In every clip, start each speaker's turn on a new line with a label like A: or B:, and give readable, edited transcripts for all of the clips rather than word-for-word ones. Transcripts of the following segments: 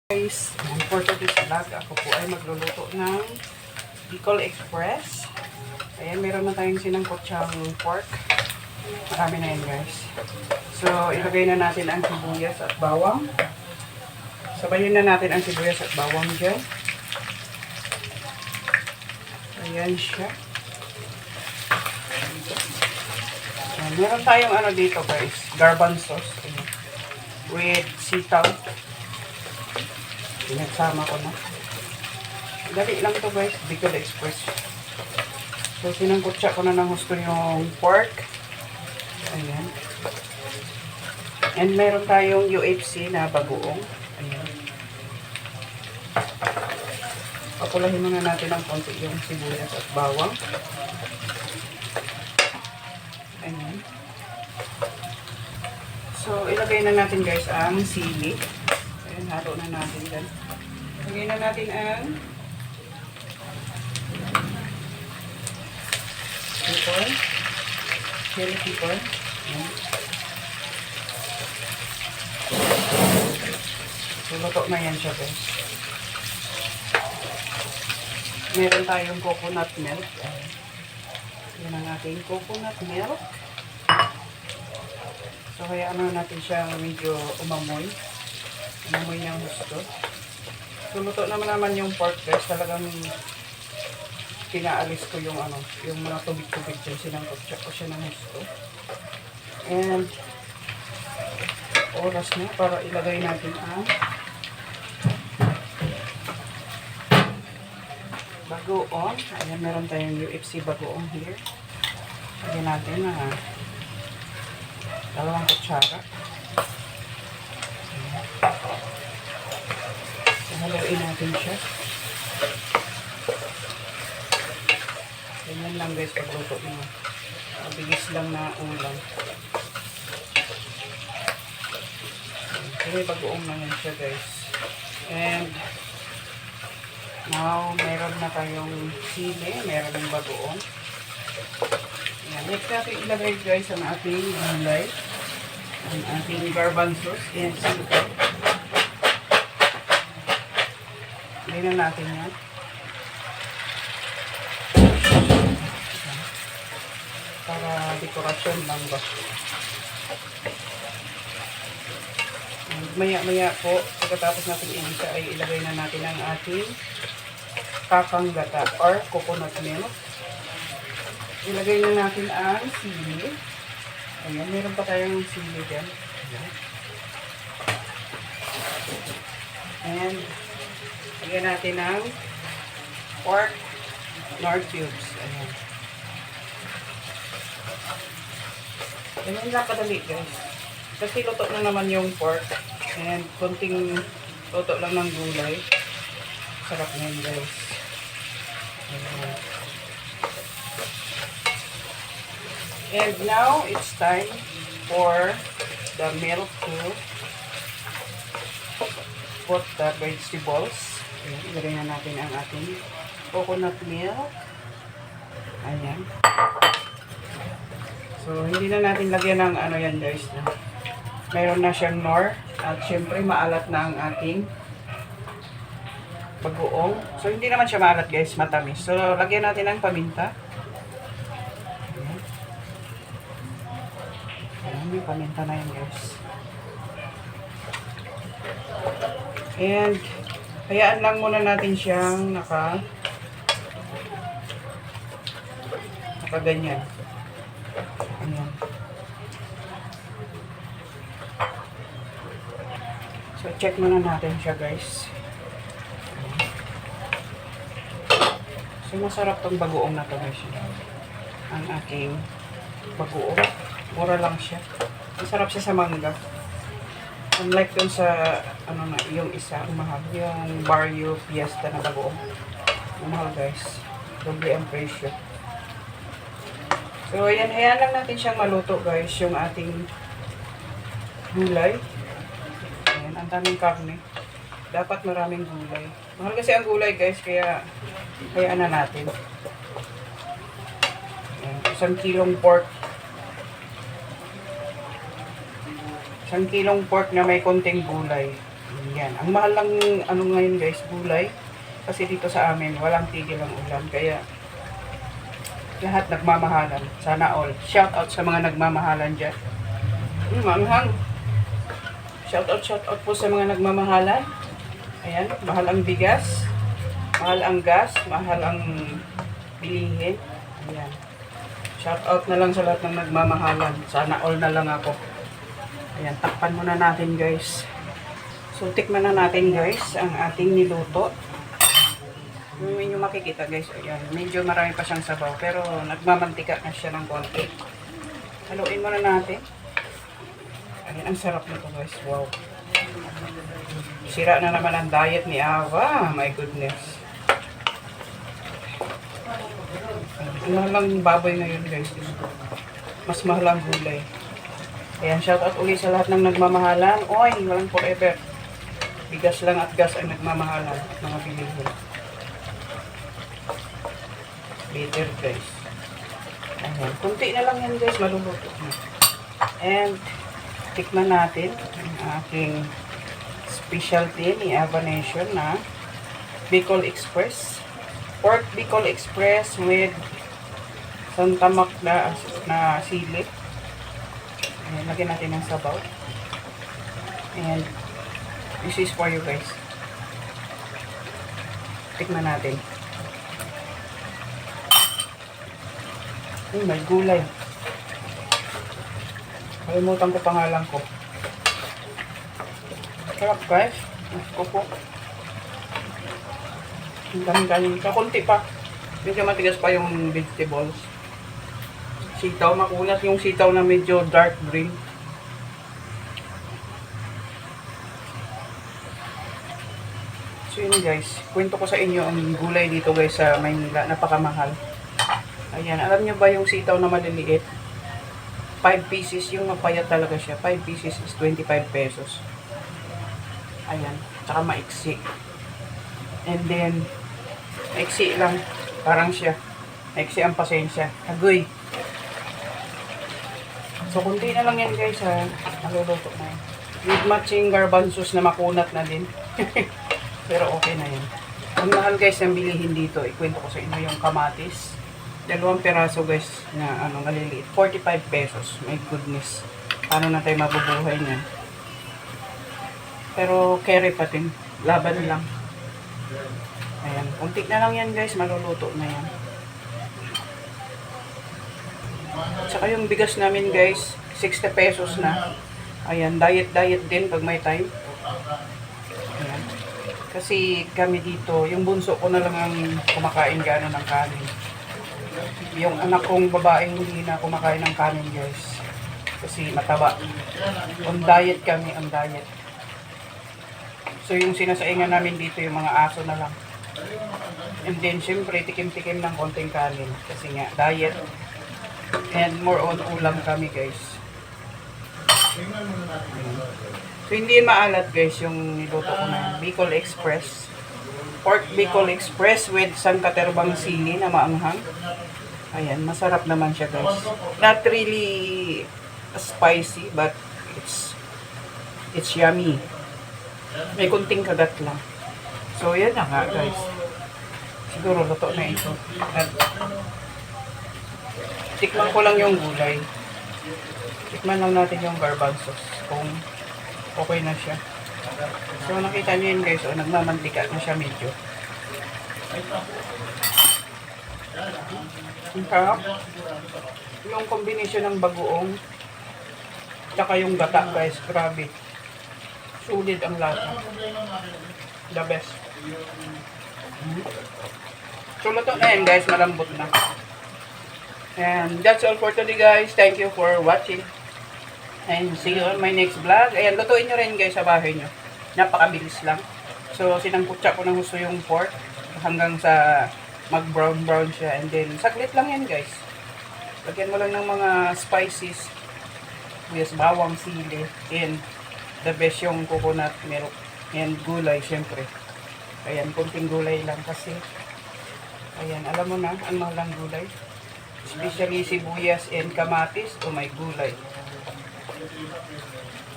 A: Guys, for today's vlog, ako po ay magluluto ng Bicol Express. Ayan, meron na tayong sinangkotsang pork. Marami na yan, guys. So, ilagay na natin ang sibuyas at bawang. Sabayin na natin ang sibuyas at bawang dyan. Ayan siya. Ayan, meron tayong ano dito, guys, garbanzos. Ayan, with sitaw. Pinagsama ko na. Dali lang to, guys. Bicol Express. So, sinangkutsa ko na ng gusto yung pork. Ayan. And meron tayong UFC na bagoong. Ayan. Papulahin muna natin ng konti yung sibuyas at bawang. Ayan. So, ilagay na natin, guys, ang sili. Ayan, halo na natin dyan. Lagay na natin ang pepper, chili pepper. Ayan. So, luto na yan siya, guys. Meron tayong coconut milk. Ayan. Yan ang ating coconut milk. So, kaya ano natin siya medyo umamoy. Umamoy niyang gusto. So, luto naman yung pork, guys. Talagang pinaalis ko yung ano, yung mga tubig-tubig dyan. Sinangkotsa ko siya ng gusto. And, oras na para ilagay natin ang bagoong. Ayan, meron tayong UFC bagoong here. Lagyan natin na 2 kutsara. Haluin natin siya. Ganyan lang, guys, pagluto nyo. Mabilis lang na ulam. Pero bagoong na yan siya, guys. And now, meron na tayong sili. Meron ng bagoong. Ayan. Next natin ilagay, guys, ang ating gulay. Ang ating garbanzos. Ayan, sili. Lagyan na natin yan. Para dekorasyon lang ba. Maya-maya po, pagkatapos natin inisa ay ilagay na natin ang ating kakanggata or coconut milk. Ilagay na natin ang sili. Ayan, meron pa tayong sili dyan. Ayan. And lagyan natin ng pork nor cubes. Ayan. Ganyan lang kadali, guys. Kasi luto na naman yung pork. And konting luto lang ng gulay. Sarap na yun, guys. Ayan. And now, it's time for the milk to put the vegetables. Ayan, ilagay na natin ang ating coconut milk. Ayan. So, hindi na natin lagyan ng ano yan, guys. Mayroon na siyang nor. At syempre, maalat na ang ating bagoong. So, hindi naman siya maalat, guys. Matamis. So, lagyan natin ng paminta. Ayan. Ayan, may paminta na yan, guys. And, hayaan lang muna natin siyang nakaganyan. Ayan. So, check muna natin siya, guys. So, masarap tong bagoong na to, guys. Ang aking bagoong. Mura lang siya. Masarap siya sa mangga. Unlike dun sa, ano na, yung isa, mahal. Yung Barrio Fiesta na bagoong. Mahal, guys. Doble ang presyo. So, ayan, hayaan lang natin siyang maluto, guys. Yung ating gulay. Ayan, ang daming karne. Dapat maraming gulay. Mahal kasi ang gulay, guys, kaya hayaan na natin. Ayan, 1 kilong pork. 1 kilong pork na may konting gulay. Yan. Ang mahal lang ano ngayon guys, gulay. Kasi dito sa amin, walang tigil ang ulan. Kaya, lahat nagmamahalan. Sana all. Shout out sa mga nagmamahalan dyan. Manghang. Shout out po sa mga nagmamahalan. Ayan, mahal ang bigas. Mahal ang gas. Mahal ang bilihin. Ayan. Shout out na lang sa lahat ng nagmamahalan. Sana all na lang ako. Ayan, takpan muna natin guys. So, tikman na natin guys ang ating niluto. Yung inyo makikita guys, ayan, medyo marami pa siyang sabaw, pero nagmamantika na siya ng konti. Haluin muna natin. Ayan, ang sarap nito guys, wow. Sira na naman ang diet ni Ava, my goodness. Ang mahal ang baboy ngayon guys, mas mahal ang gulay. Ayan, shout out ulit sa lahat ng nagmamahalan. Oy, walang forever. Bigas lang at gas ang nagmamahalan, mga bilihin. Bitter guys. Ayan. Kunti na lang yan guys. Maluluto na. And tikman natin ang aking specialty ni Ava Nation na Bicol Express. Pork Bicol Express with santamak na sili. Ayan. Lagyan natin ng sabaw. And this is for you guys. Tikman natin. May gulay. Kalimutan ko pangalan ko. Sarap guys. Kuko. Ang dami-dami. Kakunti pa. Medyo matigas pa yung vegetables. Sitaw. Makunat yung sitaw na medyo dark green. So yun guys. Kwento ko sa inyo ang gulay dito guys sa Maynila. Napakamahal. Ayan, alam nyo ba yung sitaw na maliliit? 5 pieces, yung mapayat talaga siya. 5 pieces is 25 pesos. Ayan, tsaka maiksi. And then, maiksi lang. Parang siya. Maiksi ang pasensya. Agoy. So, kunti na lang yan guys ha. Naluluto na yan. With matching garbanzos na makunat na din. Pero okay na yan. Ang mahal guys ang bilihin dito. Ikwento ko sa inyo yung kamatis. 2 peraso guys na maliliit. 45 pesos. My goodness. Paano na tayo mabubuhay niyan? Pero carry pa din. Laban lang. Ayan. Untik na lang yan guys. Maluluto na yan. Tsaka yung bigas namin guys. 60 pesos na. Ayan. Diet din pag may time. Ayan. Kasi kami dito, yung bunso ko na lang ang kumakain gano'n ng kanin. Yung anak kong babae hindi na kumakain ng kanin guys. Kasi mataba. On diet kami, on diet. So yung sinasaingan namin dito yung mga aso na lang. And then syempre tikim-tikim ng konting kanin. Kasi nga diet. And more on ulam kami guys. So hindi maalat guys yung niluto ko na Bicol Express. Pork Bicol Express with sangkaterbang sili na maanghang. Ayan, masarap naman siya guys. Not really spicy but it's yummy. May kunting kagat lang. So yan na nga guys. Siguro luto na ito. At tikman ko lang yung gulay. Tikman lang natin yung garbanzos kung okay na siya. So nakita niyo yun guys, nagmamantika na siya medyo. Yung combination ng bagoong tsaka yung gata guys, grabe. Sulit ang lasa. The best. So luto na yan guys, malambot na. And that's all for today guys. Thank you for watching. And see you on my next vlog. Ayan, lutuin nyo rin guys sa bahay nyo. Napakabilis lang. So sinangkutsa ko ng gusto yung pork hanggang sa mag-brown siya. And then saglit lang yan guys. Lagyan mo lang ng mga spices. Yes, bawang, sili. And the best yung coconut milk. And gulay syempre. Ayan, kunting gulay lang kasi. Ayan, alam mo na, ang mahal ng gulay. Especially sibuyas and kamatis o may gulay.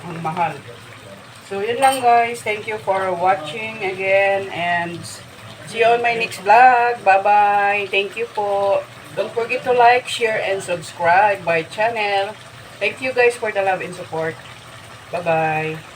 A: Ang mahal. So, yun lang guys. Thank you for watching again. And see you on my next vlog. Bye-bye. Thank you po. Don't forget to like, share, and subscribe my channel. Thank you guys for the love and support. Bye-bye.